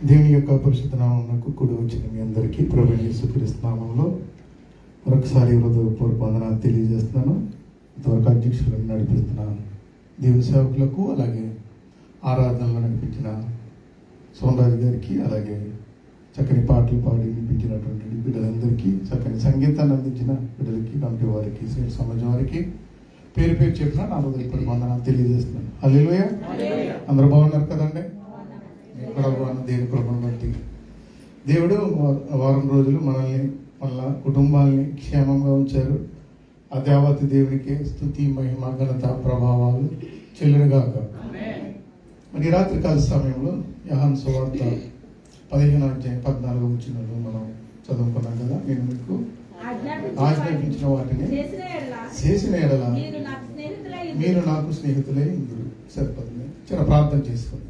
దేవుని యొక్క పరిశుద్ధ నామమునకు కూడి వచ్చిన మీ అందరికీ ప్రభువైన యేసుక్రీస్తు నామములో మరొకసారి హృదయపూర్వక వందనాలు తెలియజేస్తున్నాను. ఇంతవరకు అధ్యక్షులను నడిపిస్తున్న దేవుని సేవకులకు, అలాగే ఆరాధనలో నడిపించిన సోమరాజు గారికి, అలాగే చక్కని పాటలు పాడి వినిపించినటువంటి బిడ్డలందరికీ, చక్కని సంగీతాన్ని అందించిన బిడ్డలకి, కమిటీ వారికి, సేవ సమాజం వారికి పేరు పేరు చెప్పిన నా హృదయపూర్వక వందనాలు తెలియజేస్తున్నాను. హల్లెలూయా. అందరూ బాగున్నారు కదండి? కూడా దేవుని కృపను బట్టి దేవుడు వారం రోజులు మనల్ని, మన కుటుంబాలని క్షేమంగా ఉంచారు. ఆ దేవత దేవునికి స్తుతి, మహిమ, ఘనత, ప్రభావాలు చెల్లునుగాక. మరి రాత్రి కాల సమయంలో యోహాను సువార్త 15:14 వచ్చినట్లు మనం చదువుకున్నాం కదా. నేను మీకు ఆజ్ఞాపించిన వాటిని చేసిన ఎడల మీరు నాకు స్నేహితులై ఇందురు. సరిపోతుంది. చిన్న ప్రార్థన చేసుకోండి.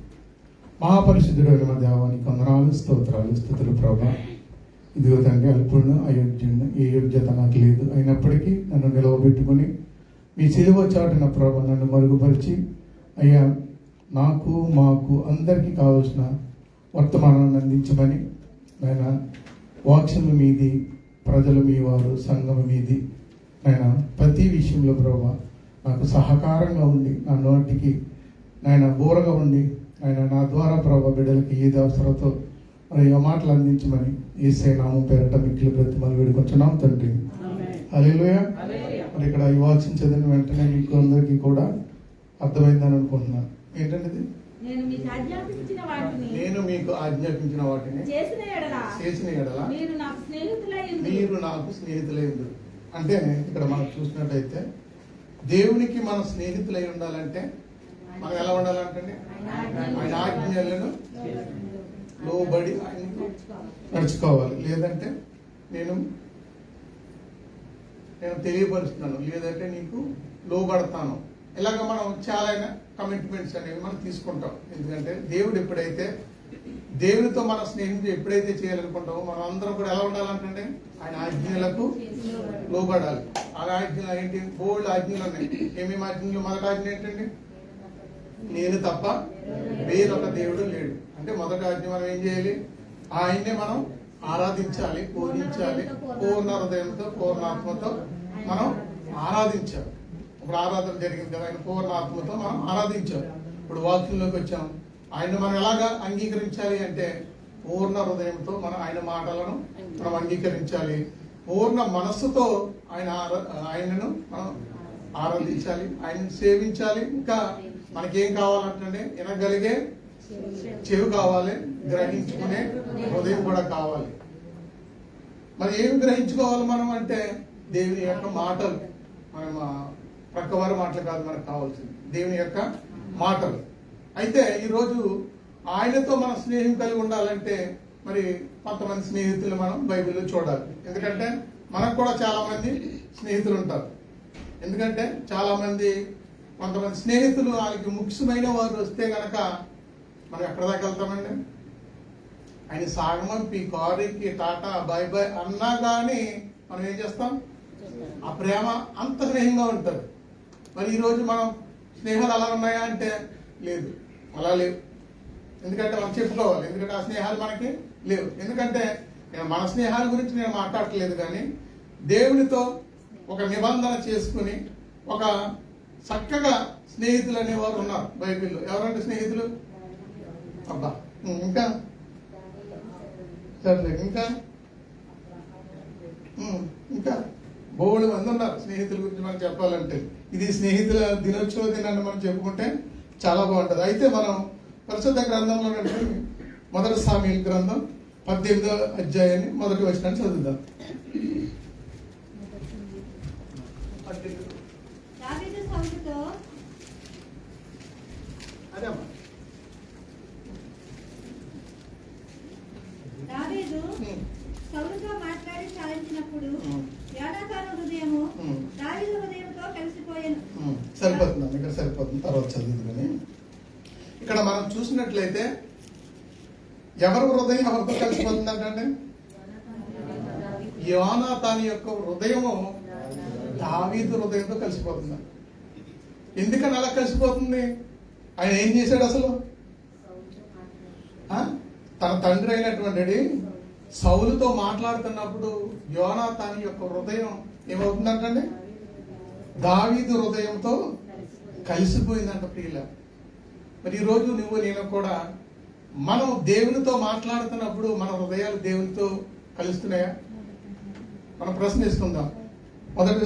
మహాపరిశుద్ధుడైన మా దేవానికి వందనాలు, స్తోత్రాలు, స్తుతులు ప్రభా. ఇదిగో తండ్రి, అల్పుడును, అయోగ్యుడును, ఏ యోగ్యత నాకు లేదు. అయినప్పటికీ నన్ను నిలవబెట్టుకుని మీ సిలువ చాటున ప్రభా నన్ను మరుగుపరిచి, అయ్యా నాకు, మాకు అందరికీ కావాల్సిన వర్తమానాన్ని అందించమని ఆయన వాక్యము మీది, ప్రజలు మీ వారు, సంఘం మీది. ఆయన ప్రతి విషయంలో ప్రభా నాకు సహకారంగా ఉండి, నా నోటికి ఆయన బోరగా ఉండి, ఆయన నా ద్వారా ప్రభా బిడ్డలకి ఏది అవసరంతో మరి ఆ మాటలు అందించమని యేసయ్య నామం పేరట మిక్కిలి బ్రతిమలు వేడుకొంచున్నాం తండ్రి. హల్లెలూయా. మరి ఇక్కడ ఈ వాక్యం చదివిన వెంటనే మీకు అందరికీ కూడా అర్థమైందని అనుకుంటున్నాను. ఏంటంటే ఇది? నేను మీకు ఆజ్ఞాపించిన వాటిని చేసిన ఎడల మీరు నాకు స్నేహితులై ఉండు. అంటే ఇక్కడ మనం చూసినట్టయితే దేవునికి మనం స్నేహితులై ఉండాలంటే మనం ఎలా ఉండాలంటే ఆయన ఆజ్ఞలను లోబడి ఆయనకు నడుచుకోవాలి. లేదంటే నేను తెలియపరుస్తున్నాను, లేదంటే నీకు లోబడతాను. ఇలాగ మనం చాలా కమిట్మెంట్స్ అనేవి మనం తీసుకుంటాం. ఎందుకంటే దేవుడు ఎప్పుడైతే దేవునితో మన స్నేహం ఎప్పుడైతే చేయాలనుకుంటామో మనం అందరం కూడా ఎలా ఉండాలంటే ఆయన ఆజ్ఞలకు లోబడాలి. ఆ ఆజ్ఞలు ఏంటి? బోల్డ్ ఆజ్ఞలు ఉన్నాయి. ఏమేమి ఆజ్ఞలు? మొదటి ఆజ్ఞ ఏంటండి? నేను తప్ప వేరొక దేవుడు లేడు. అంటే మొదటి ఆజ్ఞ మనం ఏం చేయాలి? ఆయన్నే మనం ఆరాధించాలి, పూజించాలి. పూర్ణ హృదయంతో, పూర్ణాత్మతో మనం ఆరాధించాలి. ఇప్పుడు ఆరాధన జరిగింది కదా, ఆయన పూర్ణాత్మతో మనం ఆరాధించాలి. ఇప్పుడు వాక్యంలోకి వచ్చాం. ఆయన మనం ఎలాగా అంగీకరించాలి అంటే పూర్ణ హృదయంతో మనం ఆయన మాటలను మనం అంగీకరించాలి. పూర్ణ మనస్సుతో ఆయనను మనం ఆరాధించాలి, ఆయనను సేవించాలి. ఇంకా మనకేం కావాలంటే వినగలిగే చెవి కావాలి, గ్రహించుకునే హృదయం కూడా కావాలి. మరి ఏమి గ్రహించుకోవాలి మనం అంటే దేవుని యొక్క మాటలు. మనం ప్రక్కవారి మాటలు కాదు మనకు కావాల్సింది, దేవుని యొక్క మాటలు. అయితే ఈరోజు ఆయనతో మన స్నేహం కలిగి ఉండాలంటే మరి కొంతమంది స్నేహితులు మనం బైబిల్లో చూడాలి. ఎందుకంటే మనకు కూడా చాలా మంది స్నేహితులు ఉంటారు. ఎందుకంటే చాలా మంది కొంతమంది స్నేహితులు వాళ్ళకి ముఖ్యమైన వారు వస్తే గనక మనం ఎక్కడ దాకా వెళ్తామండి? ఆయన సాగమంపి, కారుకి, టాటా, బై బై అన్నా కానీ మనం ఏం చేస్తాం? ఆ ప్రేమ అంత స్నేహంగా ఉంటుంది. మరి ఈరోజు మనం స్నేహాలు అలా ఉన్నాయా అంటే లేదు, అలా లేవు. ఎందుకంటే మనం చెప్పుకోవాలి, ఎందుకంటే ఆ స్నేహాలు మనకి లేవు. ఎందుకంటే మన స్నేహాల గురించి నేను మాట్లాడట్లేదు, కానీ దేవునితో ఒక నిబంధన చేసుకుని ఒక చక్కగా స్నేహితులు అనేవారు ఉన్నారు బైబిల్లో. ఎవరంటే స్నేహితులు? అబ్బా, ఇంకా సరే, ఇంకా బోళ్ళు మంది ఉన్నారు స్నేహితుల గురించి మనం చెప్పాలంటే. ఇది స్నేహితుల దినోత్సవ దినాన్ని మనం చెప్పుకుంటే చాలా బాగుంటుంది. అయితే మనం పరిశుద్ధ గ్రంథంలో మొదటి సామూయేలు గ్రంథం 18వ అధ్యాయాన్ని మొదటి వచనాన్ని చదువుదాం. సౌలుతో మాట్లాడి చాలించినప్పుడు యోనాతాను హృదయము దావీదు హృదయంతో కలిసిపోయాను. సరిపోతుంది, ఇక్కడ సరిపోతుంది, తర్వాత చదువుతుంది. ఇక్కడ మనం చూసినట్లయితే ఎవరి హృదయం ఎవరితో కలిసిపోతుందంటే యోనాతాను యొక్క హృదయము దావీదు హృదయంతో కలిసిపోతుంది. ఎందుకని అలా కలిసిపోతుంది? ఆయన ఏం చేశాడు అసలు? తన తండ్రి అయినటువంటి సౌలుతో మాట్లాడుతున్నప్పుడు యోనాతాను యొక్క హృదయం ఏమవుతుందంటండి? దావీదు హృదయంతో కలిసిపోయిందంట ప్రియుల. మరి ఈరోజు నువ్వు నేను కూడా మనం దేవునితో మాట్లాడుతున్నప్పుడు మన హృదయాలు దేవునితో కలుస్తున్నాయా? మనం ప్రశ్నిస్తుందాం. మొదటి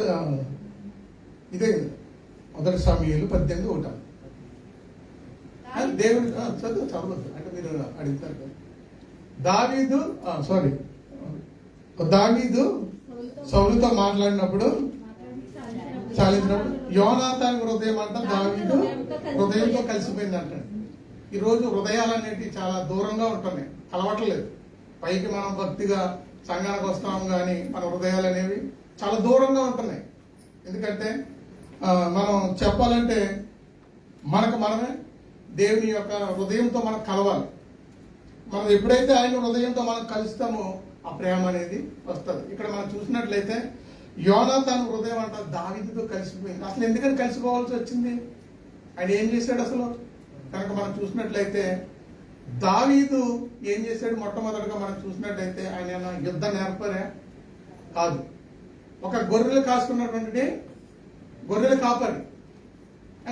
సమూయేలు 18:1. దేవుని చదవద్దు అంటే మీరు అడుగుతారు కదా. దావీదు సౌలుతో మాట్లాడినప్పుడు చాలించినప్పుడు యోనాతాను హృదయం అంట దావీదు హృదయంతో కలిసిపోయింది అంటాడు. ఈరోజు హృదయాలు అనేవి చాలా దూరంగా ఉంటున్నాయి, కలవట్లేదు. పైకి మనం భక్తిగా సంఘానికి వస్తాం కానీ మన హృదయాలు అనేవి చాలా దూరంగా ఉంటున్నాయి. ఎందుకంటే మనం చెప్పాలంటే మనకు మనమే దేవుని యొక్క హృదయంతో మనం కలవాలి. మనం ఎప్పుడైతే ఆయన హృదయంతో మనం కలుస్తామో ఆ ప్రేమ అనేది వస్తుంది. ఇక్కడ మనం చూసినట్లయితే యోనాతాను హృదయం అంట దావీదుతో కలిసిపోయింది. అసలు ఎందుకని కలిసిపోవాల్సి వచ్చింది? ఆయన ఏం చేశాడు అసలు? కనుక మనం చూసినట్లయితే దావీదు ఏం చేశాడు? మొట్టమొదటిగా మనం చూసినట్లయితే ఆయన యుద్ధ నేర్పరే కాదు, ఒక గొర్రెలు కాసుకున్నటువంటి గొర్రెల కాపరి.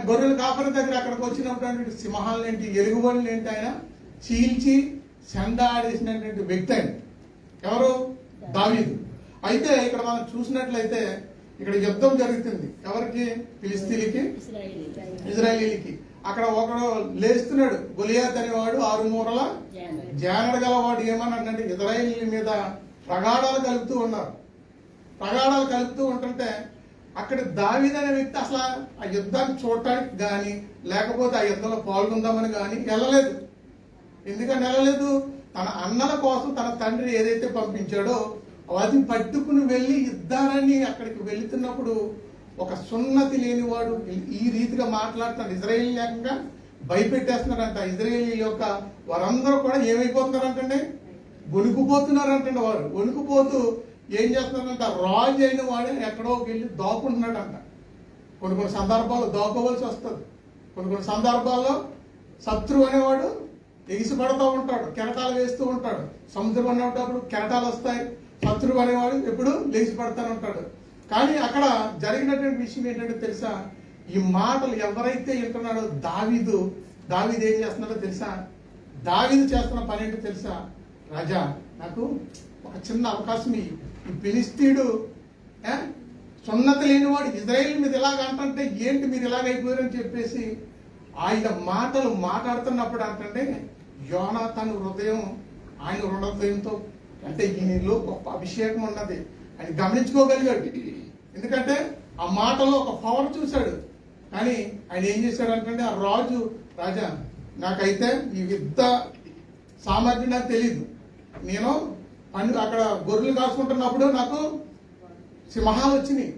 గొర్రెల కాపరి దగ్గర అక్కడికి వచ్చినటువంటి సింహాలనేంటి, ఎలుగుబడులు ఆయన చీల్చి చెండాడేసినటువంటి వ్యక్తి ఆయన. ఎవరు? దావీదు. అయితే ఇక్కడ మనం చూసినట్లయితే ఇక్కడ యుద్ధం జరుగుతుంది. ఎవరికి? ఫిలిస్తీన్లకి, ఇజ్రాయేలీలకి. అక్కడ ఒకడు లేస్తున్నాడు, గొలియాత్ అనేవాడు 6 మూరల జానడ గలవాడు. ఏమన్నాడంటే ఇజ్రాయేలీల మీద ప్రగాఢాలు కలుపుతూ ఉన్నారు. ప్రగాఢాలు కలుపుతూ ఉంటుంటే అక్కడ దావీదు అనే వ్యక్తి అసలు ఆ యుద్ధాన్ని చూడటానికి కానీ లేకపోతే ఆ యుద్ధంలో పాల్గొందామని కానీ వెళ్ళలేదు. ఎందుకని వెళ్ళలేదు? తన అన్నల కోసం తన తండ్రి ఏదైతే పంపించాడో అది పట్టుకుని వెళ్ళి యుద్ధాన్ని అక్కడికి వెళుతున్నప్పుడు ఒక సున్నతి లేనివాడు ఈ రీతిగా మాట్లాడుతున్నాడు. ఇజ్రాయేల్ లేకుండా భయపెట్టేస్తున్నాడంట. ఇజ్రాయేలీ యొక్క వారందరూ కూడా ఏమైపోతున్నారంటే వణుకుపోతున్నారంటే. వారు వణుకుపోతూ ఏం చేస్తున్నారంట, రాజు అయిన వాడే ఎక్కడో వెళ్ళి దాక్కుంటున్నాడంట. కొన్ని సందర్భాల్లో దాక్కోవలసి వస్తుంది. కొన్ని సందర్భాల్లో శత్రువు అనేవాడు ఎగిసిపడుతూ ఉంటాడు, కెరటాలు వేస్తూ ఉంటాడు. సముద్రం అనేటప్పుడు కెరటాలు వస్తాయి. శత్రువు అనేవాడు ఎప్పుడు లేచి పడుతూనే ఉంటాడు. కానీ అక్కడ జరిగినటువంటి విషయం ఏంటంటే తెలుసా? ఈ మాటలు ఎవరైతే వింటున్నాడో దావీదు ఏం చేస్తున్నాడో తెలుసా? దావీదు చేస్తున్న పని ఏంటో తెలుసా? రాజా, నాకు ఒక చిన్న అవకాశం ఈ ఫిలిస్తీయుడు సున్నతి లేనివాడు ఇజ్రాయేల్ మీద ఇలాగ అంటే ఏంటి మీరు ఇలాగైపోయారని చెప్పేసి ఆయన మాటలు మాట్లాడుతున్నప్పుడు అంటే యోనాతాను హృదయం ఆయన హృదయంతో అంటే ఈయనలో గొప్ప అభిషేకం ఉన్నది ఆయన గమనించుకోగలిగాడు. ఎందుకంటే ఆ మాటలో ఒక పవర్ చూశాడు. కానీ ఆయన ఏం చేశాడు అంటే ఆ రాజా నాకైతే ఈ యుద్ధ సామర్థ్యం నాకు తెలియదు. నేను అక్కడ గొర్రెలు కాసుకుంటున్నప్పుడు నాకు సింహాలు వచ్చినాయి,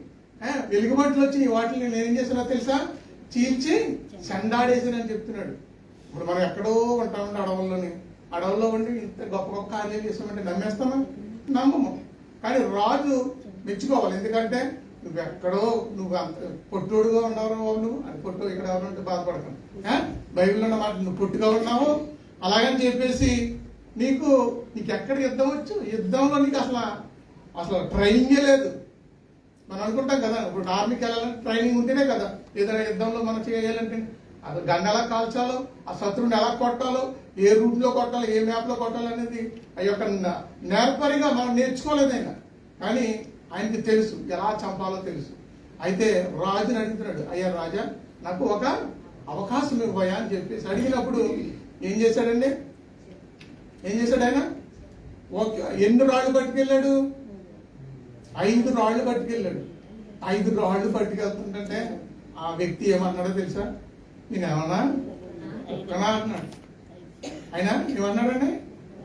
వెలుగుబట్లు వచ్చినాయి. వాటిని నేను ఏం చేసినా తెలుసా? చీల్చి చెండాడేసానని చెప్తున్నాడు. ఇప్పుడు మనం ఎక్కడో ఉంటామండి అడవుల్లో ఉండి ఇంత గొప్ప గొప్ప కార్యాలు చేస్తామంటే నమ్మేస్తామా? నమ్మము. కానీ రాజు మెచ్చుకోవాలి. ఎందుకంటే నువ్వు అంత పొట్టుడుగా ఉన్నావు, నువ్వు అది పొట్టు ఇక్కడ ఎవరంటే బాధపడతాను. బైబిల్లో ఉన్న మాట నువ్వు పొట్టుగా ఉన్నావు అలాగని చెప్పేసి నీకు ఎక్కడ యుద్ధం వచ్చు? యుద్ధంలో నీకు అసలు ట్రైనింగే లేదు. మనం అనుకుంటాం కదా, ఇప్పుడు ఆర్మీకి వెళ్ళాలంటే ట్రైనింగ్ ఉంటేనే కదా ఏదైనా యుద్ధంలో మనం చేయాలంటే. అది గన్ ఎలా కాల్చాలో, ఆ శత్రువుని ఎలా కొట్టాలో, ఏ రూట్లో కొట్టాలో, ఏ మ్యాప్లో కొట్టాలో అనేది ఆ యొక్క నేర్పరిగా మనం నేర్చుకోలేదు ఆయన. కానీ ఆయనకి తెలుసు ఎలా చంపాలో తెలుసు. అయితే రాజుని అడుగుతున్నాడు, అయ్యా రాజా నాకు ఒక అవకాశం ఇవ్వయా అని చెప్పేసి అడిగినప్పుడు ఏం చేశాడండి? ఆయన ఎన్ని రాళ్ళు పట్టుకెళ్ళాడు? 5 రాళ్ళు పట్టుకెళ్ళాడు. 5 రాళ్ళు పట్టుకెళ్తుంటే ఆ వ్యక్తి ఏమన్నాడో తెలుసా? నేనేమన్నా కుక్కనా అంటున్నాడు. ఆయన ఏమన్నాడండి?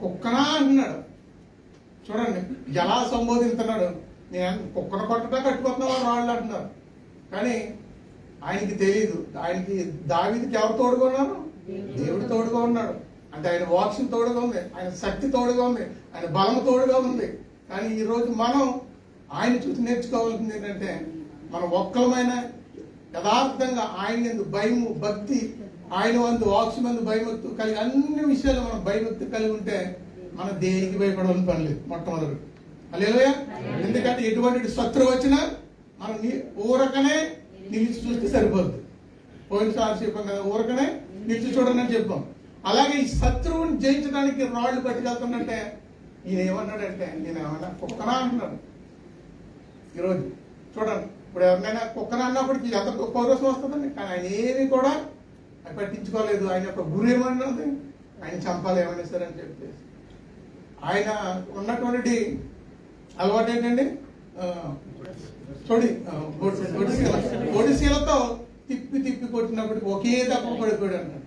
కుక్కనా అంటున్నాడు. చూడండి ఎలా సంబోధిస్తున్నాడు. నేను కుక్కను కొట్టడా కట్టుకుంటున్నా రాళ్ళు అంటున్నారు. కానీ ఆయనకి తెలియదు. ఆయనకి దావీదుకి ఎవరు తోడుగా ఉన్నారు? దేవుడు తోడుగా ఉన్నాడు. అంటే ఆయన వాక్యం తోడుగా ఉంది, ఆయన శక్తి తోడుగా ఉంది, ఆయన బలము తోడుగా ఉంది. కానీ ఈరోజు మనం ఆయన చూసి నేర్చుకోవాల్సింది ఏంటంటే మనం ఒక్కలమైన యథార్థంగా ఆయన ఎందుకు భయము భక్తి ఆయన వంతు వాక్స్ మందు భయభక్తు కలిగి అన్ని విషయాలు మనం భయభక్తి కలిగి ఉంటే మన దేనికి భయపడవలసిన పని లేదు మొట్టమొదటి. హల్లెలూయా. ఎందుకంటే ఎటువంటి శత్రువు వచ్చినా మనం ఊరకనే నిలిచి చూస్తే సరిపోద్ది. పోయినసారి చెప్పాం కదా, ఊరకనే నిలిచి చూడండి అని చెప్పాం. అలాగే ఈ శత్రువుని జయించడానికి రాళ్ళు పట్టుకెళ్తున్నట్టే ఈయన ఏమన్నాడంటే, నేను ఏమన్నా కుక్కనా అంటున్నాడు. ఈరోజు చూడండి, ఇప్పుడు ఎవరినైనా కుక్కన అన్నప్పటికీ ఎంత పౌరసం వస్తుందండి. కానీ ఆయన ఏమి కూడా పట్టించుకోలేదు. ఆయన యొక్క గురి ఏమన్నది, ఆయన చంపాలి ఏమైనా సరే అని చెప్పేసి. ఆయన ఉన్నటువంటి అలవాటు ఏంటండి, ఒడిశీలతో తిప్పి తిప్పి కొట్టినప్పటికి ఒకే దెబ్బ పడిపోయాడు అన్నాడు.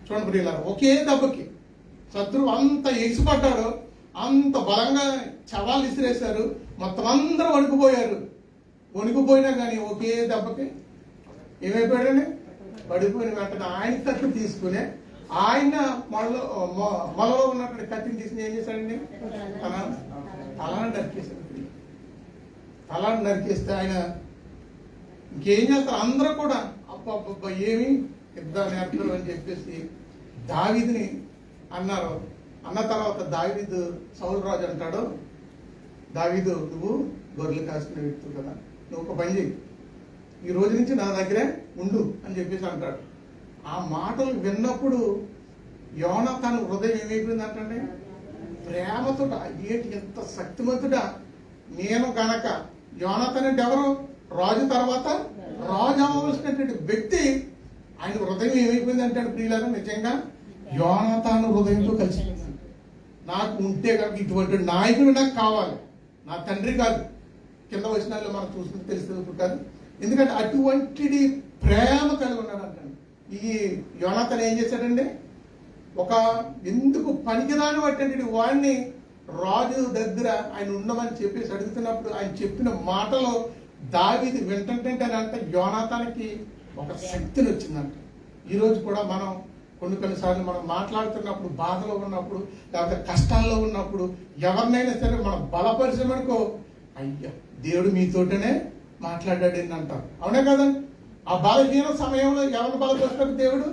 చూడండి ప్రియుల, ఒకే దెబ్బకి శత్రువు అంత ఎగిసిపడ్డాడు, అంత బలంగా చవాలు విసిరేశారు, మొత్తం అందరూ వణికిపోయారు. వణికిపోయినా కానీ ఒకే దెబ్బకి ఏమైపోయాడని పడిపోయిన వెంటనే ఆయన కత్తి తీసుకుని ఆయన మొలలో ఉన్నటువంటి కత్తిని తీసుకుని ఏం చేశాడండి, తలాన్ని నరికేశాడు. తలాన్ని నరికేస్తే ఆయన ఇంకేం చేస్తారు, అందరూ కూడా అబ్బబ్బ ఏమి యుద్ధాలు నేర్పరు అని చెప్పేసి దావీదుని అన్నారు. అన్న తర్వాత దావీదు సౌలు రాజు అంటాడు, దావీదు నువ్వు గొర్రెలు కాసుకునే వ్యక్తులు కదా, నువ్వు ఒక పని చెయ్యి, ఈ రోజు నుంచి నా దగ్గరే ఉండు అని చెప్పేసి అంటాడు. ఆ మాటలు విన్నప్పుడు యోనాతాను హృదయం ఏమైపోయిందంటే, ప్రేమతో ఏంటి ఎంత శక్తిమంతుడా, నేను గనక యోనాతాను అంటే ఎవరు, రాజు తర్వాత రాజు అవ్వవలసినటువంటి వ్యక్తి, ఆయన హృదయం ఏమైపోయింది అంటాడు ప్రియులారా, నిజంగా యోనాతాను హృదయంతో కలిసి నాకు ఉంటే కనుక ఇటువంటి నాయకుడు నాకు కావాలి, నా తండ్రి కాదు, కింద వచనాల్లో మనం చూసుకుని తెలుస్తుంది కాదు. ఎందుకంటే అటువంటిది ప్రేమ కలిగి ఉన్నాడు అంటాడు. ఈ యోనాతాను ఏం చేశాడండి, ఒక ఎందుకు పనికిరాని అటువంటి వాడిని రాజు దగ్గర ఆయన ఉండమని చెప్పేసి అడుగుతున్నప్పుడు ఆయన చెప్పిన మాటలో దావీదు వింటుంటేనంట యోనాతానికి ఒక శక్తిని వచ్చిందంట. ఈరోజు కూడా మనం కొన్నిసార్లు మనం మాట్లాడుతున్నప్పుడు, బాధలో ఉన్నప్పుడు, లేకపోతే కష్టాల్లో ఉన్నప్పుడు ఎవరినైనా సరే మనం బలపరిచమనుకో, అయ్యా దేవుడు మీతోటనే మాట్లాడాడు అంటారు. అవునే కదండి. ఆ బలహీన సమయంలో ఎవరిని బలపరుస్తాడు దేవుడు,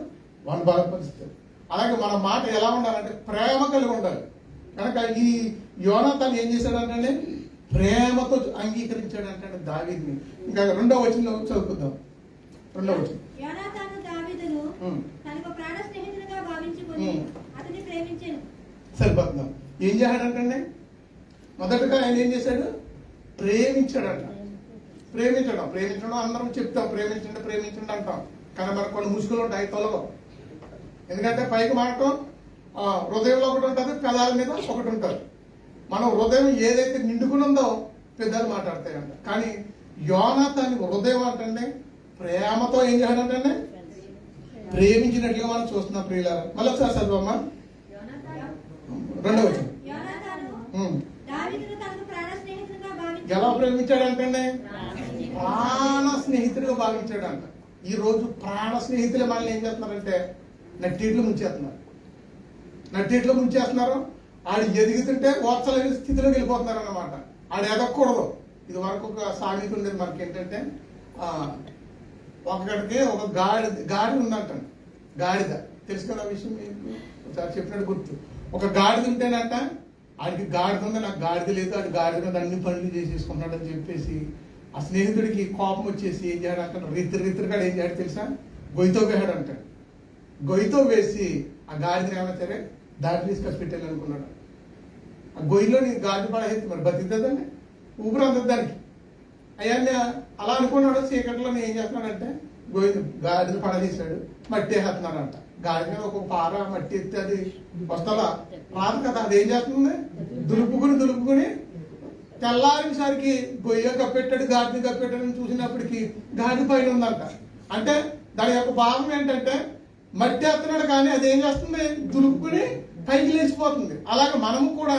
వాళ్ళని బలపరుస్తాడు. అలాగే మన మాట ఎలా ఉండాలంటే ప్రేమ కలిగి ఉండాలి. కనుక ఈ యోనాతాను ఏం చేశాడంటే ప్రేమతో అంగీకరించాడు అంటే దావీదుని. ఇంకా 2వ వచనంలో చదువుకుందాం. 2వ వచనం, యోనాతాను దావీదును తనకు ప్రాణ స్నేహితునిగా భావించుకొని అతన్ని ప్రేమించాను. సరిపోతున్నాం. ఏం చేశాడంటే మొదటగా ఆయన ఏం చేశాడు, ప్రేమించాడంట. ప్రేమించడం అందరం చెప్తాం, ప్రేమించండి అంటాం. కానీ మనకు కొన్ని ముసుగులు ఉంటాయి, తొలగవు. ఎందుకంటే పైకి మాటం హృదయంలో ఒకటి ఉంటుంది, పెదాల మీద ఒకటి ఉంటుంది. మనం హృదయం ఏదైతే నిండుకునుందో పెద్దలు మాట్లాడతాయంట. కానీ యోనాతాను హృదయం అంటే ప్రేమతో ఏం చేయాలంటే ప్రేమించినట్లుగా మనం చూస్తున్నాం ప్రియులారా. మళ్ళీ ఒకసారి చదువమ్మా 2వ వచనం. ఎలా ప్రేమించాడంటే ప్రాణ స్నేహితుడిగా భావించాడంట. ఈ రోజు ప్రాణ స్నేహితులు మనల్ని ఏం చేస్తున్నారంటే నట్టిట్లో ముంచేస్తున్నారు. ఆడు ఎదుగుతుంటే ఓర్చలేని స్థితిలోకి వెళ్ళిపోతున్నారు అన్నమాట. ఆడు ఎదగకూడదు. ఇది వరకు ఒక సామెత ఉండేది మనకి ఏంటంటే, ఒకడికి ఒక గాడి ఉందంట. గాడిద తెలుసు కదా విషయం, మీకు ఒకసారి చెప్పినట్టు గుర్తు. ఒక గాడిద ఉంటేనంట, ఆడికి గాడిద ఉంది, నాకు గాడిద లేదు, ఆడి గాడిద మీద అన్ని పనులు చేసేసుకుంటున్నాడు అని చెప్పేసి ఆ స్నేహితుడికి కోపం వచ్చేసి ఏం చేయడంటే రిత్రిగా ఏం చేయడం తెలుసా, గొయ్యితో వేసాడు అంటాడు. గొయ్యితో వేసి ఆ గాడిదని ఏమైనా సరే దాడి తీసుకొచ్చి పెట్టాలి అనుకున్నాడు. ఆ గొయ్యిలో నేను గాడి పడేది, మరి బతికిద్దండి, ఊపిరి అందదు దానికి. అవన్నీ అలా అనుకున్నాడు. చీకట్లో ఏం చేస్తున్నాడంటే గాడిని పడదీశాడు, మట్టి వేస్తున్నాడంట. గాడి మీద ఒక పార మట్టి ఎత్తి అది వస్తుందా రాదు కదా, అది ఏం చేస్తుంది, దులుపుకుని తెల్లారిసరికి గొయ్య కప్పెట్టాడు, గాడిని కప్పెట్టాడని చూసినప్పటికీ గాడి పైన ఉందంట. అంటే దాని యొక్క భావం ఏంటంటే మట్టి ఎత్తున్నాడు కానీ అది ఏం చేస్తుంది, దులుపుకుని పైకి లేచిపోతుంది. అలాగే మనము కూడా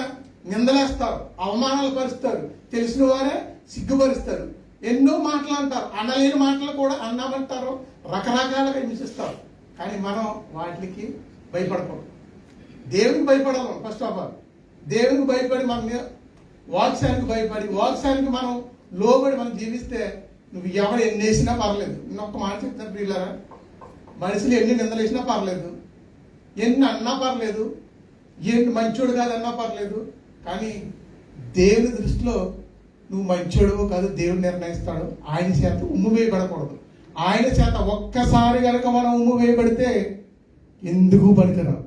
నిందలేస్తారు, అవమానాలు పరుస్తారు, తెలిసిన వారే సిగ్గుపరుస్తారు, ఎన్నో మాటలు అంటారు, అనలేని మాటలు కూడా అన్నామంటారు, రకరకాలుగా హింసిస్తారు. కానీ మనం వాటికి భయపడకూడదు. దేవునికి భయపడాలి. ఫస్ట్ ఆఫ్ ఆల్ దేవునికి భయపడి మన వాక్యానికి మనం లోబడి మనం జీవిస్తే నువ్వు ఎవరు ఎన్ని వేసినా పర్లేదు. ఇంకొక మాట చెప్తాను ప్రియులారా, మనుషులు ఎన్ని నిందలు వేసినా పర్లేదు, ఎన్ని అన్నా పర్లేదు, ఎన్ని మంచోడు కాదన్నా పర్లేదు, కానీ దేవుని దృష్టిలో నువ్వు మంచోడు కాదు దేవుడు నిర్ణయిస్తాడు. ఆయన చేత ఉమ్ము వేయబడకూడదు. ఆయన చేత ఒక్కసారి కనుక మనం ఉమ్ము వేయబడితే ఎందుకు పనికిరావు.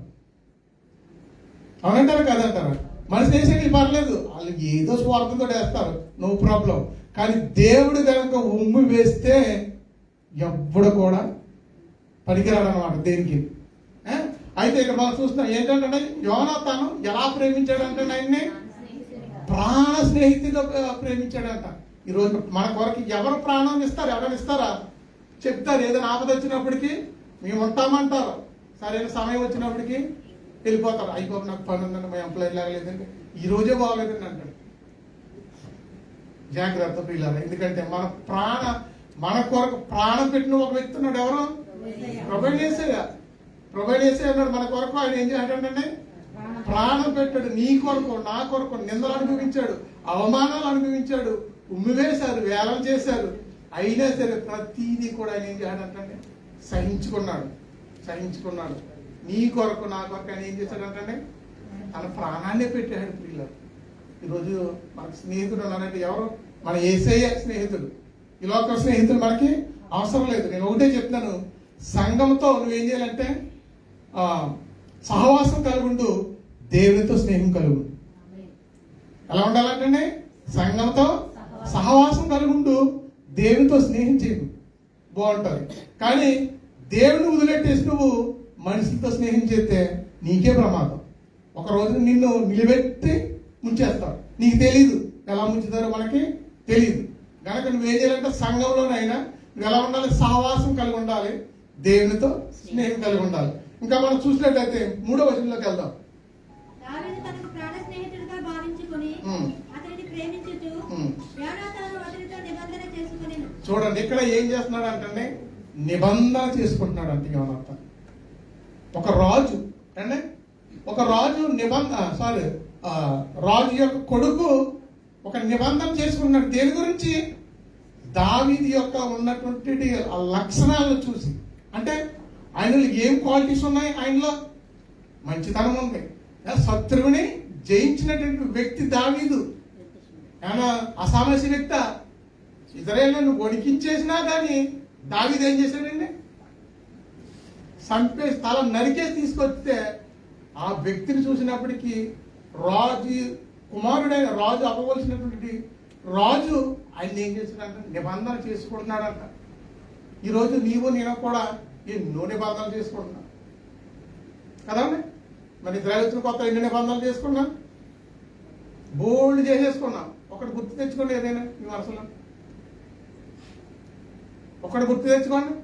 అవునంటారా కాదంటారా? మన స్నేహితులు పర్లేదు, వాళ్ళు ఏదో స్వార్థంతో వేస్తారు, నో ప్రాబ్లం. కానీ దేవుడు కనుక ఉమ్ము వేస్తే ఎప్పుడు కూడా పనికిరాడు అనమాట దేనికి. అయితే ఇక్కడ మనం చూస్తున్నాం ఏంటంటే యోనాతాను ఎలా ప్రేమించాడంటే ఆయన్ని ప్రాణ స్నేహితుడిగా ప్రేమించాడంట. ఈరోజు మన కొరకు ఎవరు ప్రాణాన్ని ఇస్తారు? ఎవరైనా ఇస్తారా? చెప్తారు, ఏదైనా ఆపద వచ్చినప్పటికీ మేము ఉంటామంటారు, సరైన సమయం వచ్చినప్పటికీ వెళ్ళిపోతారు. అయిపో నాకు పని ఉందండి, మా ఎంప్లాయీ లాగలేదండి, ఈ రోజే బాగలేదండి అంటాడు. జాగ్రత్త పిల్లలు, ఎందుకంటే మన కొరకు ప్రాణం పెట్టిన ఒక వ్యక్తి ఉన్నాడు. ఎవరు? ప్రొవైడ్ చేసే అన్నాడు మన కొరకు. ఆయన ఏం చేశాడంటే ప్రాణం పెట్టాడు. నీ కొరకు నా కొరకు నిందలు అనుభవించాడు, అవమానాలు అనుభవించాడు, ఉమ్మివేశారు, వేలం చేశారు. అయినా సరే ప్రతిదీ కూడా ఆయన ఏం చేశాడంటే సహించుకున్నాడు. నీ కొరకు నా కొరకు ఆయన ఏం చేశాడంటే తన ప్రాణాన్ని పెట్టాడు. పిల్లలు, ఈరోజు మనకు స్నేహితుడు ఉన్నారంటే ఎవరు? మన యేసయ్య స్నేహితుడు. ఈ లోక స్నేహితుడు మనకి అవసరం లేదు. నేను ఒకటే చెప్తాను, సంఘంతో నువ్వేం చేయాలంటే సహవాసం కలుగుండు, దేవునితో స్నేహం కలుగు. ఎలా ఉండాలంటే సంఘంతో సహవాసం కలుగుండు, దేవునితో స్నేహం చేయు, బాగుంటుంది. కానీ దేవుని వదిలేట్టేసి నువ్వు మనుషులతో స్నేహం చేస్తే నీకే ప్రమాదం. ఒక రోజు నిన్ను నిలబెట్టి ముంచేస్తావు. నీకు తెలీదు, ఎలా ముంచుతారో మనకి తెలియదు. కనుక నువ్వేం చేయాలంటే సంఘంలోనైనా నువ్వు ఎలా ఉండాలి? సహవాసం కలిగి ఉండాలి, దేవునితో స్నేహం కలిగి ఉండాలి. ఇంకా మనం చూసినట్లయితే 3వ వచనంలోకి వెళ్దాం. దావీదు తనకు ప్రాణ స్నేహితుడిగా భావించుకొని అతనిని ప్రేమించుచు యోనాతాను అతనితో నిబంధన చేసుకొనెను. చూడండి, ఇక్కడ ఏం చేస్తున్నాడు అంటే నిబంధన చేసుకుంటున్నాడు అంటే యోనాతాను. ఒక రాజు అంటే రాజు యొక్క కొడుకు ఒక నిబంధన చేసుకుంటున్నాడు. దేని గురించి? దావీదు యొక్క ఉన్నటువంటి ఆ లక్షణాలను చూసి. అంటే ఆయనలో ఏం క్వాలిటీస్ ఉన్నాయి? ఆయనలో మంచితనం ఉంది. శత్రువుని జయించినటువంటి వ్యక్తి దావీదు. ఏమన్నా అసామాన్య వ్యక్తి? ఇజ్రాయేలును వణికించేసినా కానీ దావీదు ఏం చేశాడండి? చంపేసి తల నరికేసి తీసుకొస్తే ఆ వ్యక్తిని చూసినప్పటికీ రాజు కుమారుడైన రాజు అవ్వవలసినటువంటి రాజు ఆయన ఏం చేశాడంటే నిబంధన చేసుకుంటున్నాడంట. ఈరోజు నీవు నేను కూడా ఎన్నో నిబంధనలు చేసుకుంటున్నా కదండి. మరి ఇజ్రాయేలు వచ్చిన కొత్త ఎన్ని నిబంధనలు చేసుకున్నా, బోల్డ్ చేసేసుకున్నాం. ఒకటి గుర్తు తెచ్చుకోండి, ఏదైనా మీ మనసులో ఒకటి గుర్తు తెచ్చుకోండి.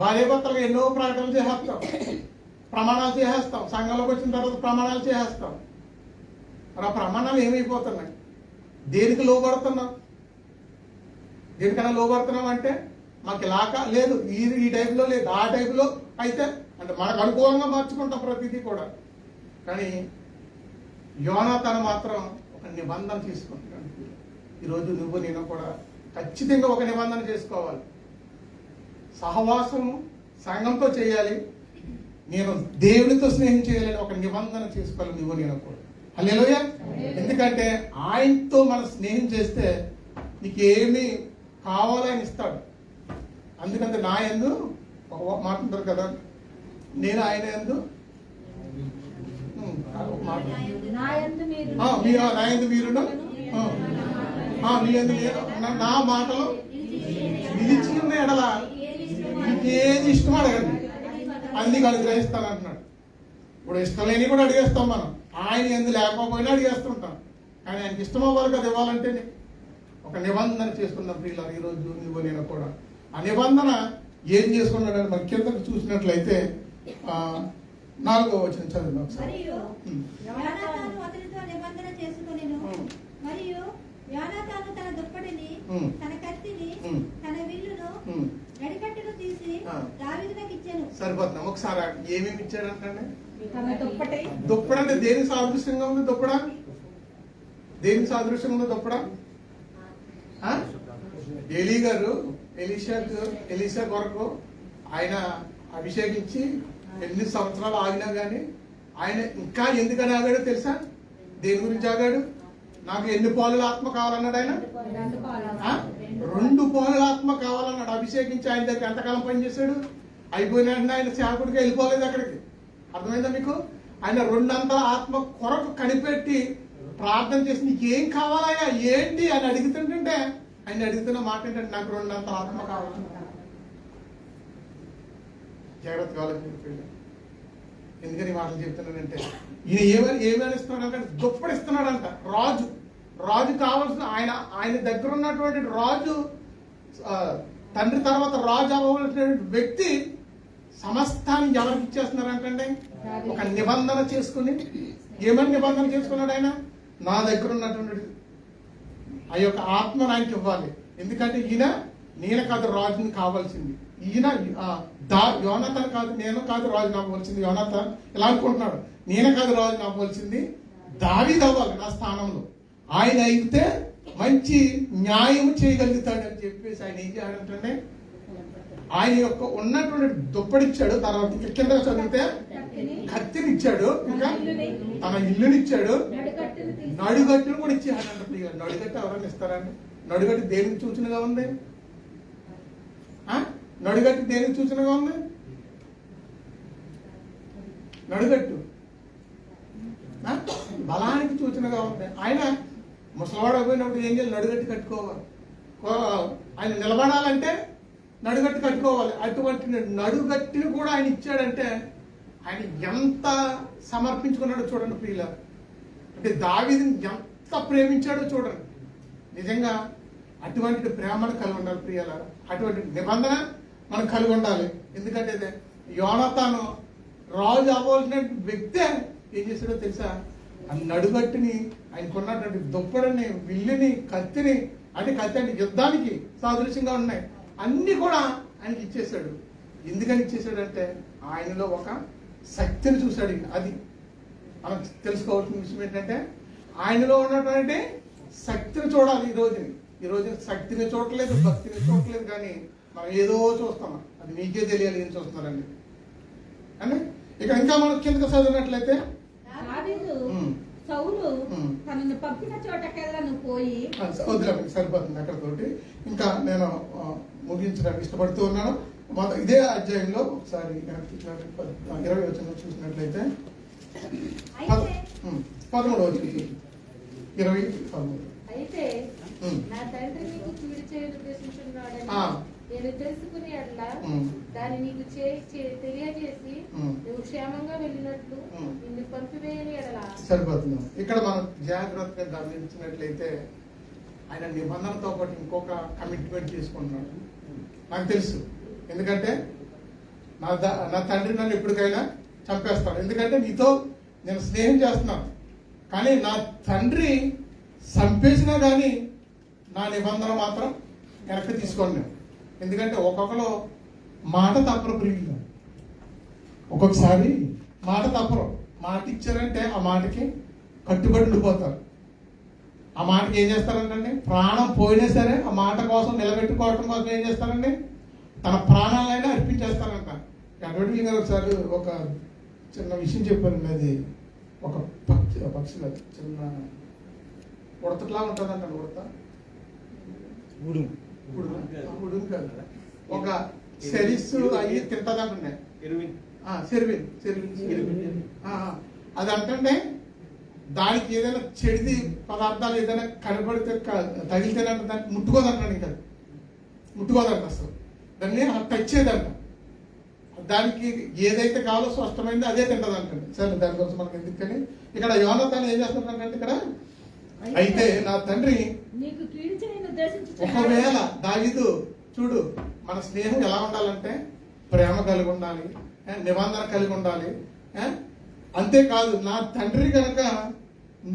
భార్యాభర్తలుగా ఎన్నో ప్రకటనలు చేసేస్తాం, ప్రమాణాలు చేసేస్తాం, సంఘంలోకి వచ్చిన తర్వాత ప్రమాణాలు చేసేస్తాం. మరి ఆ ప్రమాణాలు ఏమైపోతున్నాయి? దేనికి లోబడుతున్నాం? దేనికైనా లోబడుతున్నాం అంటే మాకు ఇలాగా లేదు, ఈ టైపులో లేదు, ఆ టైపులో అయితే అంటే మనకు అనుకూలంగా మార్చుకుంటాం ప్రతిదీ కూడా. కానీ యోనాతాను మాత్రం ఒక నిబంధన తీసుకుంటున్నాడు. ఈరోజు నువ్వు నేను కూడా ఖచ్చితంగా ఒక నిబంధన చేసుకోవాలి. సహవాసము సంఘంతో చేయాలి, నేను దేవునితో స్నేహం చేయాలని ఒక నిబంధన చేసుకోవాలి నువ్వు నేను కూడా. హల్లెలూయా. ఎందుకంటే ఆయనతో మనం స్నేహం చేస్తే నీకేమి కావాలని ఇస్తాడు. అందుకంటే నా యందు ఒక మాట ఉంటారు కదా, నేను ఆయన యందు నా యందు మీరును మీ యందు నా మాటలు నిలిచి ఉన్న ఎడల నీకేది ఇష్టం అడగండి, అది నీకు అనుగ్రహిస్తాను అంటున్నాడు. ఇప్పుడు ఇష్టం లేని కూడా అడిగేస్తాం మనం, ఆయన యందు లేకపోయినా అడిగేస్తుంటాం. కానీ ఆయనకి ఇష్టం అవ్వాలి కదా ఇవ్వాలంటే. ఒక నిబంధన చేసుకుందాం ప్రియులారా, ఈరోజు నువ్వు నేను కూడా. ఆ నిబంధన ఏం చేసుకున్నాడని మన కిందకు చూసినట్లయితే 4వ వచనం చదువు ఒకసారి. మరియు యోనాతాను తన దుప్పటిని, తన కత్తిని, తన విల్లును, నడికట్టును తీసి దావీదునకు ఇచ్చాను. సరిపోతున్నాం. ఒకసారి ఏమేమి ఇచ్చాడంటే దుప్పటి అంటే దేనికి సాదృశ్యంగా ఉంది? దుప్పడా దేనికి సాదృశ్యంగా ఉంది? దుప్పడా ఎలీ గారు ఎలీషా కొరకు ఆయన అభిషేకించి ఎన్ని సంవత్సరాలు ఆగినా కానీ ఆయన ఇంకా ఎందుకని ఆగాడో తెలుసా? దేని గురించి ఆగాడు? నాకు ఎన్ని పాలుల ఆత్మ కావాలన్నాడు ఆయన? 2 పాలుల ఆత్మ కావాలన్నాడు. అభిషేకించి ఆయన దగ్గర ఎంతకాలం పనిచేశాడు? అయిపోయిన వెంటనే ఆయన సేవకుడికి వెళ్ళిపోలేదు అక్కడికి. అర్థమైందా మీకు? ఆయన 2 అంతల ఆత్మ కొరకు కనిపెట్టి ప్రార్థన చేసి నీకేం కావాలయ్యా ఏంటి అని అడుగుతుంటే ఆయన అడుగుతున్న మాట ఏంటంటే నాకు 2 అంతల ఆత్మ కావాలి. జాగ్రత్తగా ఆలోచించండి. ఎందుకని మాటలు చెప్తున్నానంటే ఈయన ఏమని ఇస్తున్నాడంటే గొప్పడిస్తున్నాడంట. రాజు కావాల్సిన ఆయన దగ్గర ఉన్నటువంటి రాజు, తండ్రి తర్వాత రాజు అవ్వవలసినటువంటి వ్యక్తి సమస్తాన్ని ఎవరికి ఇచ్చేస్తున్నారంటే ఒక నిబంధన చేసుకుని. ఏమని నిబంధన చేసుకున్నాడు ఆయన? నా దగ్గర ఉన్నటువంటి ఆ యొక్క ఆత్మను ఆయనకి ఇవ్వాలి. ఎందుకంటే నేను కాదు రాజుని కావాల్సింది, యోనాతాన్ కాదు, నేను కాదు రాజు అవ్వాల్సింది. యోనాతాన్ ఇలా అనుకుంటున్నాడు, నేనే కాదు రాజు అవ్వాల్సింది, దావీదు అవ్వాలి నా స్థానంలో. ఆయన అయితే మంచి న్యాయం చేయగలుగుతాడు అని చెప్పేసి ఆయన ఏం చేయాలంటే ఆయన యొక్క ఉన్నటువంటి దుప్పడిచ్చాడు. తర్వాత కింద చదివితే కత్తినిచ్చాడు, ఇంకా తన ఇల్లునిచ్చాడు, నడుగట్టును కూడా ఇచ్చేయాలంట. నడుగట్టు ఎవరైనా ఇస్తారండి? నడుగట్టు దేనికి సూచనగా ఉంది? నడుగట్టు దేనికి సూచనగా ఉంది? నడుగట్టు బలానికి సూచనగా ఉంది. ఆయన ముసలివాడు అయిపోయినప్పుడు ఏం చేయాలి? నడుగట్టు కట్టుకోవాలి. ఆయన నిలబడాలంటే నడుగట్టు కట్టుకోవాలి. అటువంటి నడుగట్టుని కూడా ఆయన ఇచ్చాడంటే ఆయన ఎంత సమర్పించుకున్నాడో చూడండి ప్రియుల. అంటే దావీదుని ఎంత ప్రేమించాడో చూడండి. నిజంగా అటువంటి ప్రేమను కలిగి ఉండాలి ప్రియుల. అటువంటి నిబంధన మనం కలిగి ఉండాలి. ఎందుకంటే యోనాతాను రాజు అవ్వాల్సిన వ్యక్తే ఏం చేశాడో తెలుసా? ఆ నడుగట్టుని, ఆయనకున్నటువంటి దుప్పడిని, విల్లుని, కత్తిని, అంటే కత్తి అంటే యుద్ధానికి సాదృశ్యంగా ఉన్నాయి, అన్ని కూడా ఆయనకి ఇచ్చేశాడు. ఎందుకని ఇచ్చేసాడంటే ఆయనలో ఒక శక్తిని చూశాడు. అది మనం తెలుసుకోవాల్సిన విషయం ఏంటంటే ఆయనలో ఉన్నటువంటి శక్తిని చూడాలి. ఈ రోజుని శక్తిని చూడలేదు, భక్తిని చూడలేదు, కానీ మనం ఏదో చూస్తాం. అది మీకే తెలియాలి ఏం చూస్తున్నారండి అని. ఇక ఇంకా మనం కిందకు చదివినట్లయితే సౌలు తనను పంపిన చోటకెళ్ళను పోయి వదిలేండి, సరిపోతుంది అక్కడతోటి. ఇంకా నేను ముగించడానికి ఇష్టపడుతూ ఉన్నాను. ఇదే అధ్యాయంలో ఒకసారి 20 వచనం చూసినట్లయితే 13 వచనం 20:13. అయితే నా తండ్రి నీకు కీడు చేయను ఉద్దేశించున్నాడని నేను తెలుసుకుని అట్లా దాన్ని నీకు తెలియజేసి నువ్వు క్షేమంగా వెళ్ళినట్లు నిన్ను పంపివేయని ఎడలా. సరిపోతున్నాం. ఇక్కడ మనం జాగ్రత్తగా గమనించినట్లయితే ఆయన నిబంధనతో పాటు ఇంకొక కమిట్మెంట్ తీసుకుంటున్నాడు. నాకు తెలుసు, ఎందుకంటే నా తండ్రి నన్ను ఎప్పటికైనా చంపేస్తాడు, ఎందుకంటే నీతో నేను స్నేహం చేస్తున్నాను. కానీ నా తండ్రి చంపేసినా కానీ నా నిబంధన మాత్రం వెనక్కి తీసుకోండి. ఎందుకంటే ఒక్కొక్కరు మాట తప్పరు ప్రియులు, ఒక్కొక్కసారి మాట తప్పరు. మాట ఇచ్చారంటే ఆ మాటకి కట్టుబడి ఉండిపోతారు. ఆ మాటకి ఏం చేస్తారంటే ప్రాణం పోయినా సరే ఆ మాట కోసం నిలబెట్టుకోవడం కోసం ఏం చేస్తారండి, తన ప్రాణాలైనా అర్పించేస్తారంట. అడ్వర్టైజింగ్ గారు ఒకసారి ఒక చిన్న విషయం చెప్పారండి. అది ఒక పక్షి చిన్న ఉడతలా ఉంటుందంట. ఉడుము కాదు, ఒక సెరిస్ అయ్యి తింటదంటే సెర్విన్. అది అంటే దానికి ఏదైనా చెడిది పదార్థాలు ఏదైనా కనబడితే తగిలితేనంట దానికి ముట్టుకోదంటాడు. ఇంకా ముట్టుకోదంట, అసలు దాన్ని టచ్ చేయదంట. దానికి ఏదైతే కావాలో స్పష్టమైంది అదే తింటదంటండి. సరే, దానికోసం మనకి ఎందుకని ఇక్కడ యోనాతాను ఏం చేస్తున్నాడంటే ఇక్కడ అయితే నా తండ్రి నీకు కీడు చేయను ఉద్దేశించుచున్నాడు. ఒకవేళ దావీదు చూడు, మన స్నేహం ఎలా ఉండాలంటే ప్రేమ కలిగి ఉండాలి, నిబంధన కలిగి ఉండాలి. అంతేకాదు నా తండ్రి గనక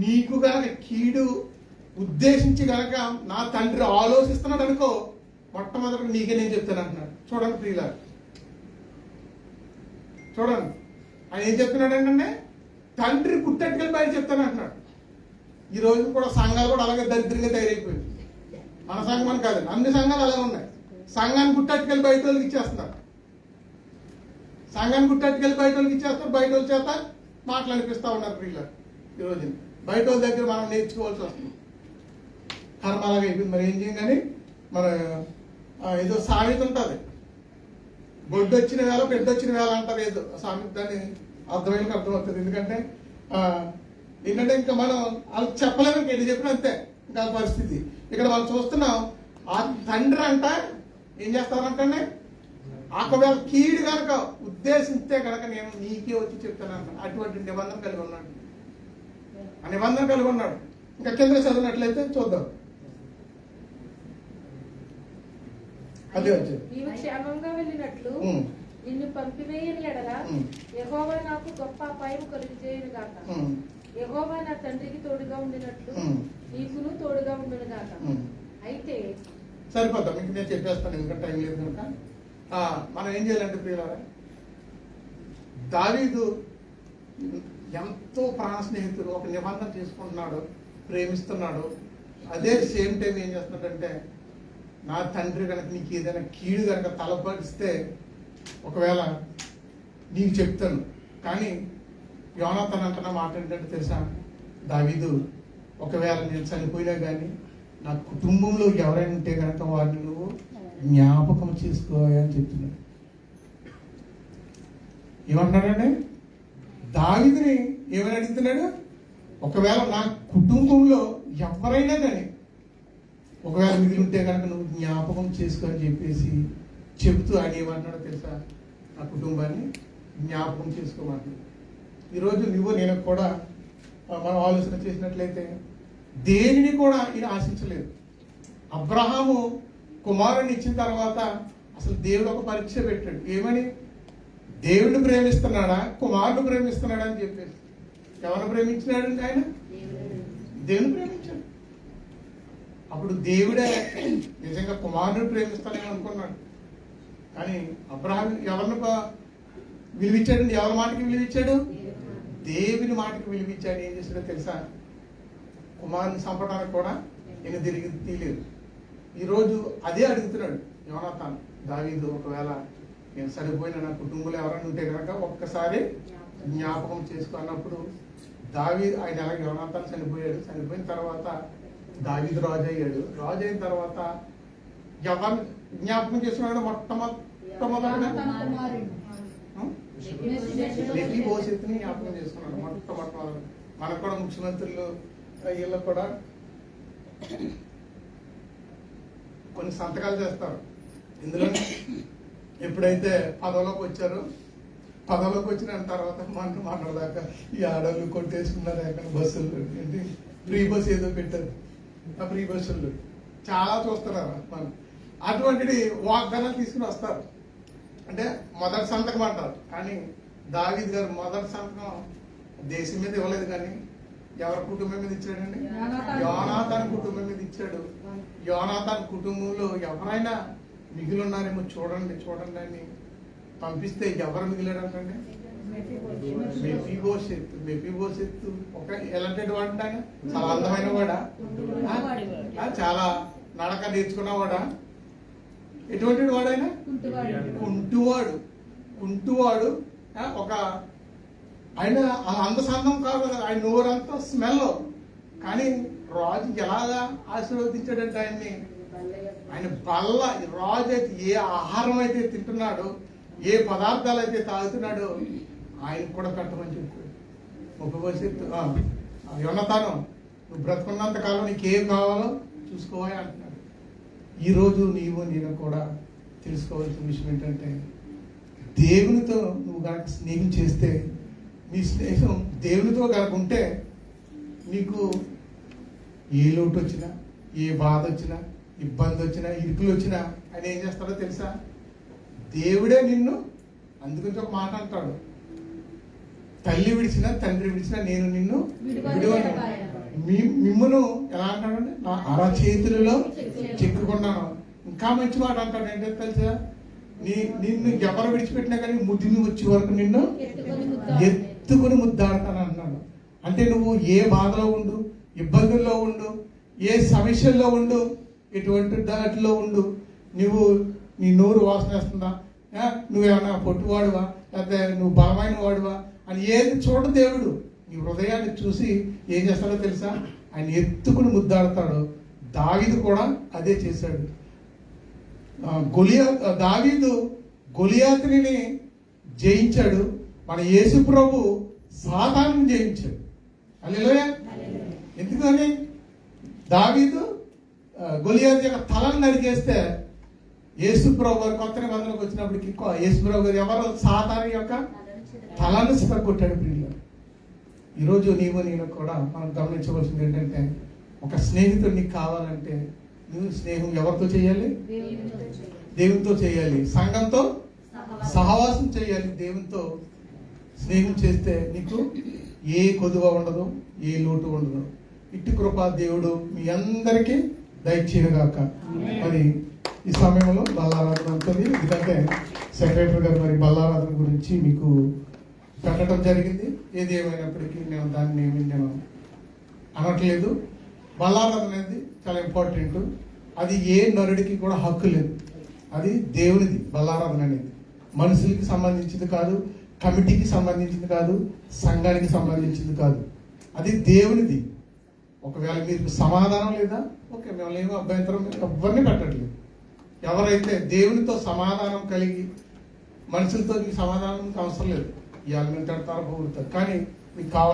నీకు గనక కీడు ఉద్దేశించి గనక నా తండ్రి ఆలోచిస్తున్నాడు అనుకో, మొట్టమొదటి నీకే నేను చెప్తాను అంటున్నాడు. చూడండి ప్రియుల, చూడండి ఆయన ఏం చెప్తున్నాడు అంటే తండ్రి పుట్టెట్టుకెళ్ళి బయట చెప్తాను అంటున్నాడు. ఈ రోజు కూడా సంఘాలు కూడా అలాగే దరిద్రంగా తయారైపోయింది. మన సంఘం అని కాదండి, అన్ని సంఘాలు అలాగే ఉన్నాయి. సంఘాన్ని పుట్టెట్టుకెళ్ళి బయట వాళ్ళకి ఇచ్చేస్తున్నారు. సంఘాన్ని గుట్టట్టుకెళ్ళి బయట వాళ్ళకి ఇచ్చేస్తారు, బయట వాళ్ళ చేత మాట్లాడిపిస్తా ఉన్నారు వీళ్ళు ఈ రోజున. బయట వాళ్ళ దగ్గర మనం నేర్చుకోవాల్సి వస్తుంది. కర్మ అలాగే అయిపోయింది. మరి ఏం చేయం కానీ మన ఏదో సామెత ఉంటుంది, బొడ్డు వచ్చిన వేళ బిడ్డ వచ్చిన వేళ అంటారు. ఏదో సామెత, దాన్ని అర్థమైనకి అర్థమవుతుంది. ఎందుకంటే ఏంటంటే ఇంకా మనం వాళ్ళకి చెప్పలేము, ఇంకా ఎన్ని చెప్పినా అంతే ఇంకా పరిస్థితి. ఇక్కడ మనం చూస్తున్నాం, ఆ తండ్రి అంట ఏం చేస్తారంటే ఒకవేళ కీడు కనుక ఉద్దేశిస్తే కనుక నేను నీకే వచ్చి చెప్తానంట. అటువంటి నిబంధన కలిగి ఉన్నాడు, ఆ నిబంధన కలిగి ఉన్నాడు. ఇంకా కింద చదివినట్లయితే చూద్దాం. అదే వచ్చింది, నీవు క్షేమంగా వెళ్ళినట్లు నిన్ను పంపివేయని ఎడల యెహోవా నాకు గొప్ప అపాయం కలుగజేయును గాక. యెహోవా నా తండ్రికి తోడుగా ఉండినట్లు నీకును తోడుగా ఉండును గాక. అయితే సరిపోతాం, మీకు నేను చెప్పేస్తాను ఎందుకంటే టైం లేదు కనుక. మనం ఏం చేయాలంటే ప్రియులారా, దావీదు ఎంతో ప్రాణ స్నేహితుడు, ఒక నిబంధన చేసుకుంటున్నాడు, ప్రేమిస్తున్నాడు. అదే సేమ్ టైం ఏం చేస్తున్నాడంటే, నా తండ్రి కనుక నీకు ఏదైనా కీడు కనుక తలపడిస్తే ఒకవేళ నీకు చెప్తాను. కానీ యోనాతాను అంటున్న మాట ఏంటంటే తెలుసా, దావీదు ఒకవేళ నేను చనిపోయినా కానీ నా కుటుంబంలో ఎవరైనా ఉంటే కనుక వారిని నువ్వు జ్ఞాపకం చేసుకోవాలి చెప్తున్నాడు. ఏమంటున్నాడండి, దావీదుని ఏమని అడుగుతున్నాడు, ఒకవేళ నా కుటుంబంలో ఎవరైనా కానీ ఒకవేళ మిగిలి ఉంటే కనుక నువ్వు జ్ఞాపకం చేసుకో అని చెప్పేసి చెబుతూ ఆయన ఏమంటున్నాడో తెలుసా, నా కుటుంబాన్ని జ్ఞాపకం చేసుకోమంటున్నాడు. ఈరోజు నువ్వు నేను కూడా మనం ఆలోచన చేసినట్లయితే దేనిని కూడా ఈయన ఆశించలేదు. అబ్రహాము కుమారుని ఇచ్చిన తర్వాత అసలు దేవుడు ఒక పరీక్ష పెట్టాడు. ఏమని, దేవుడిని ప్రేమిస్తున్నాడా కుమారుని ప్రేమిస్తున్నాడా అని చెప్పేసి. ఎవరిని ప్రేమించినాడంటే ఆయన దేవుని ప్రేమించాడు. అప్పుడు దేవుడే నిజంగా కుమారుని ప్రేమిస్తానని అనుకున్నాడు. కానీ అబ్రహాం ఎవరిని విలువిచ్చాడండి, ఎవరి మాటకి విలువిచ్చాడు, దేవుని మాటకి విలువిచ్చాడు. ఏం చేశాడో తెలుసా, కుమారుని చంపడానికి కూడా ఈయన తిరిగి తీయలేదు. ఈరోజు అదే అడుగుతున్నాడు యోనాతాను, దావీదు ఒకవేళ నేను చనిపోయిన నా కుటుంబంలో ఎవరైనా ఉంటే కనుక ఒక్కసారి జ్ఞాపకం చేసుకో అన్నప్పుడు దావీదు ఆయన అలాగే యోనాతాను చనిపోయాడు. చనిపోయిన తర్వాత దావీదు రాజు అయ్యాడు. రాజు అయిన తర్వాత ఎవరిని జ్ఞాపకం చేసుకున్నాడు, మొట్టమొదటిగా మెఫీబోషెతుని జ్ఞాపకం చేసుకున్నాడు మొట్టమొదటి. మనకు కూడా ముఖ్యమంత్రులు వీళ్ళకు కూడా కొన్ని సంతకాలు చేస్తారు. ఇందులో ఎప్పుడైతే పదవిలోకి వచ్చారో, పదవిలోకి వచ్చిన తర్వాత మాట్లాడదాకా ఈ ఆడవాళ్ళు కొట్టేసుకున్నారు ఎక్కడ బస్సులు, ఏంటి ఫ్రీ బస్ ఏదో పెట్టారు. ఆ ఫ్రీ బస్సులు చాలా చూస్తున్నారు. మనం అటువంటిది వాగ్దానాలు తీసుకుని వస్తారు. అంటే మొదటి సంతకం అంటారు. కానీ దావీదు గారు మొదటి సంతకం దేశం మీద ఇవ్వలేదు, కానీ ఎవరి కుటుంబం మీద ఇచ్చాడండి, యోనాతాను కుటుంబం మీద ఇచ్చాడు. యోనాతాను కుటుంబంలో ఎవరైనా మిగిలి ఉన్నారేమో చూడండి చూడండి అని పంపిస్తే ఎవరు మిగిలాడంటే మెఫీబోషెతు ఒక ఎలాంటి వాడు, ఆయన చాలా అందమైన వాడా, చాలా నడక నేర్చుకున్నవాడా, ఎటువంటి వాడైనా కుంటువాడు ఒక ఆయన అందసందం కాదు, ఆయన నోరంతా స్మెల్. కానీ రాజు ఎలాగా ఆశీర్వదించాడంటే ఆయన్ని, ఆయన బల్ల రాజు అయితే ఏ ఆహారం అయితే తింటున్నాడో, ఏ పదార్థాలు అయితే తాగుతున్నాడో ఆయన కూడా పెట్టమని చెప్పాడు. భవిష్యత్తు యోనాతాను నువ్వు బ్రతుకున్నంత కాలం నీకేం కావాలో చూసుకోవాలి అంటున్నాడు. ఈరోజు నీవు నేను కూడా తెలుసుకోవాల్సిన విషయం ఏంటంటే, దేవునితో నువ్వు కనుక స్నేహం చేస్తే, నీ స్నేహం దేవునితో కనుక ఉంటే నీకు ఏ లోటు వచ్చినా, ఏ బాధ వచ్చినా, ఇబ్బంది వచ్చినా, ఇరుకులు వచ్చినా ఆయన ఏం చేస్తాడో తెలుసా, దేవుడే నిన్ను. అందుగురించి ఒక మాట అంటాడు, తల్లి విడిచినా తండ్రి విడిచినా నేను నిన్ను విడువను. మిమ్మును ఎలా అంటాడంటే నా అరచేతులలో చెక్కుకున్నాను. ఇంకా మంచి మాట అంటాడు ఏంటంటే తెలుసా, నిన్ను ఎవరు విడిచిపెట్టినా కానీ ముద్దుని వచ్చే వరకు నిన్ను ఎత్తుకుని ముద్దాడతాను అన్నాడు. అంటే నువ్వు ఏ బాధలో ఉండు, ఇబ్బందుల్లో ఉండు, ఏ సమస్యల్లో ఉండు, ఎటువంటి దాటిలో ఉండు, నువ్వు నీ నోరు వాసన వేస్తుందా, నువ్వేమన్నా పొట్టువాడువా, లేకపోతే నువ్వు బలమైన వాడువా అని ఏది చూడ దేవుడు నీ హృదయాన్ని చూసి ఏం చేస్తాడో తెలుసా? ఆయన ఎత్తుకుని ముద్దాడతాడు. దావీదు కూడా అదే చేశాడు. దావీదు గొలియాతుని జయించాడు. మన యేసు ప్రభు సాతానుని జయించాడు. హల్లెలూయా. ఎందుకని? దావీదు గొలియాతు యొక్క తలను నరికేస్తే యేసు ప్రభు గారు కొత్త నిబంధనకు వచ్చినప్పటికి యేసు ప్రభు గారు ఎవరు? సాతాను యొక్క తలను సిద్ధగొట్టాడు. ప్రియులు, ఈరోజు నీవు నేను కూడా మనం గమనించవలసింది ఏంటంటే, ఒక స్నేహితుడు నీకు కావాలంటే నువ్వు స్నేహం ఎవరితో చేయాలి? దేవునితో చేయాలి. సంఘంతో సహవాసం చేయాలి. దేవునితో స్నేహం చేస్తే నీకు ఏ కొదువ ఉండదు, ఏ లోటు ఉండదు. ఇట్టి కృపా దేవుడు మీ అందరికీ దయచేయగాక. మరి ఈ సమయంలో బల్లారాధన ఉంటుంది. ఎందుకంటే సెక్రటరీ గారు మరి బల్లారాధన గురించి మీకు పెట్టడం జరిగింది. ఏది ఏమైనప్పటికీ నేను దాన్ని నేను అనట్లేదు. బల్లారాధన అనేది చాలా ఇంపార్టెంట్. అది ఏ నరుడికి కూడా హక్కు లేదు. అది దేవునిది. బల్లారాధన అనేది మనుషులకి సంబంధించింది కాదు, కమిటీకి సంబంధించింది కాదు, సంఘానికి సంబంధించింది కాదు. అది దేవునిది. ఒకవేళ మీకు సమాధానం లేదా, ఓకే, మేము ఏమో అభ్యంతరం ఎవరిని పెట్టట్లేదు. ఎవరైతే దేవునితో సమాధానం కలిగి, మనుషులతో మీకు సమాధానం అవసరం లేదు, ఇవాళ మేము తిడతారో పోగొడతారు, కానీ మీకు కావాలి